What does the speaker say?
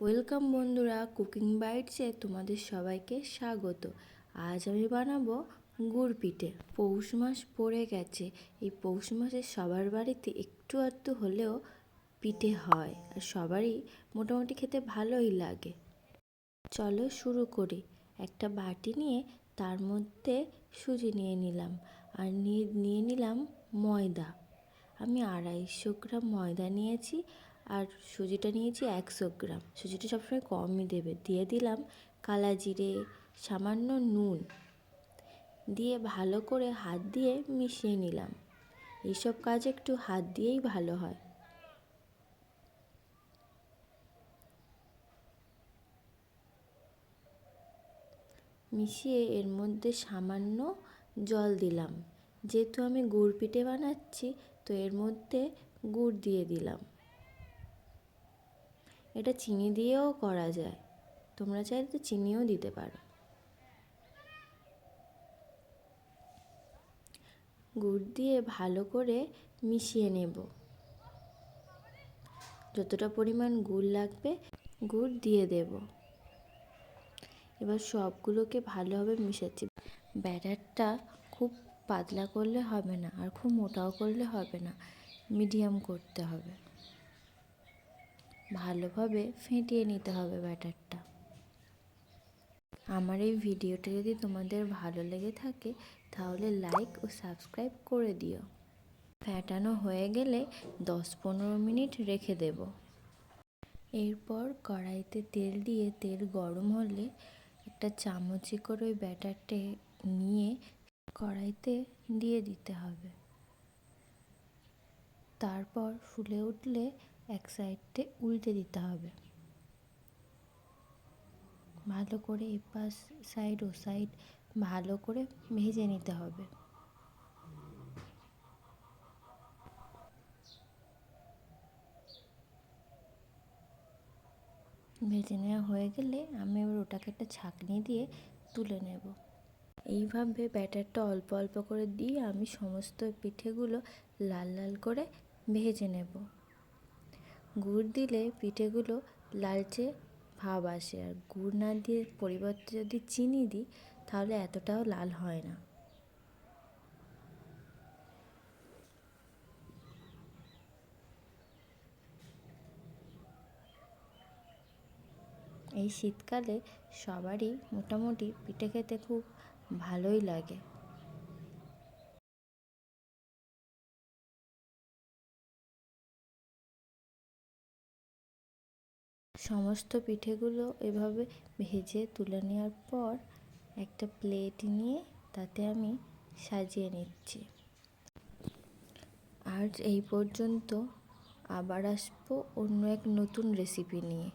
Welcome বন্ধুরা, cooking বাইটসে তোমাদের সবাইকে স্বাগত। আজ আমি বানাবো গুড় পিঠে। পৌষ মাস পড়ে গেছে। এই পৌষ মাসে সবার বাড়িতে একটু আধটু হলেও পিঠে হয়, আর সবারই মোটামুটি খেতে ভালোই লাগে। চলো শুরু করি। একটা বাটি নিয়ে তার মধ্যে সুজি নিয়ে নিলাম, আর নিয়ে নিলাম ময়দা। আমি 250 গ্রাম ময়দা নিয়েছি, আর সুজিটা নিয়েছি 100 গ্রাম। সুজিটা সবসময় কমই দেবে। দিয়ে দিলাম কালা জিরে, সামান্য নুন দিয়ে ভালো করে হাত দিয়ে মিশিয়ে নিলাম। এইসব কাজ একটু হাত দিয়েই ভালো হয়। মিশিয়ে এর মধ্যে সামান্য জল দিলাম। যেহেতু আমি গুড় পিঠে বানাচ্ছি, তো এর মধ্যে গুড় দিয়ে দিলাম। এটা চিনি দিয়েও করা যায়, তোমরা চাইলে তো চিনিও দিতে পারো। গুড় দিয়ে ভালো করে মিশিয়ে নেব। যতটা পরিমাণ গুড় লাগবে গুড় দিয়ে দেব। এবার সবগুলোকে ভালোভাবে মিশাচ্ছি। ব্যাটারটা খুব পাতলা করলে হবে না, আর খুব মোটাও করলে হবে না, মিডিয়াম করতে হবে। ভালোভাবে ফেটিয়ে নিতে হবে ব্যাটারটা। আমার এই ভিডিওটা যদি তোমাদের ভালো লেগে থাকে তাহলে লাইক ও সাবস্ক্রাইব করে দিও। ফেটানো হয়ে গেলে 10-15 মিনিট রেখে দেব। এরপর কড়াইতে তেল দিয়ে তেল গরম হলে একটা চামচে করে ওই ব্যাটারটা নিয়ে কড়াইতে দিয়ে দিতে হবে। তারপর ফুলে উঠলে এক সাইডে উল্টে দিতে হবে। ভালো করে এপাশ সাইড ও সাইড ভালো করে ভেজে নিতে হবে। ভেজে নেওয়া হয়ে গেলে আমি এবার ওটাকে একটা ছাঁকনি দিয়ে তুলে নেব। এইভাবে ব্যাটারটা অল্প অল্প করে দিয়ে আমি সমস্ত পিঠেগুলো লাল লাল করে ভেজে নেব। গুড় দিলে পিঠেগুলো লালচে ভাব আসে, আর গুড় না দিয়ে পরিবর্তে যদি চিনি দিই তাহলে এতটাও লাল হয় না। এই শীতকালে সবারই মোটামুটি পিঠে খেতে খুব ভালোই লাগে। সমস্ত পিঠেগুলো এভাবে ভেজে তুলে নেওয়ার পর একটা প্লেট নিয়ে তাতে আমি সাজিয়ে নিচ্ছি। আজ এই পর্যন্ত, আবার আসবো অন্য এক নতুন রেসিপি নিয়ে।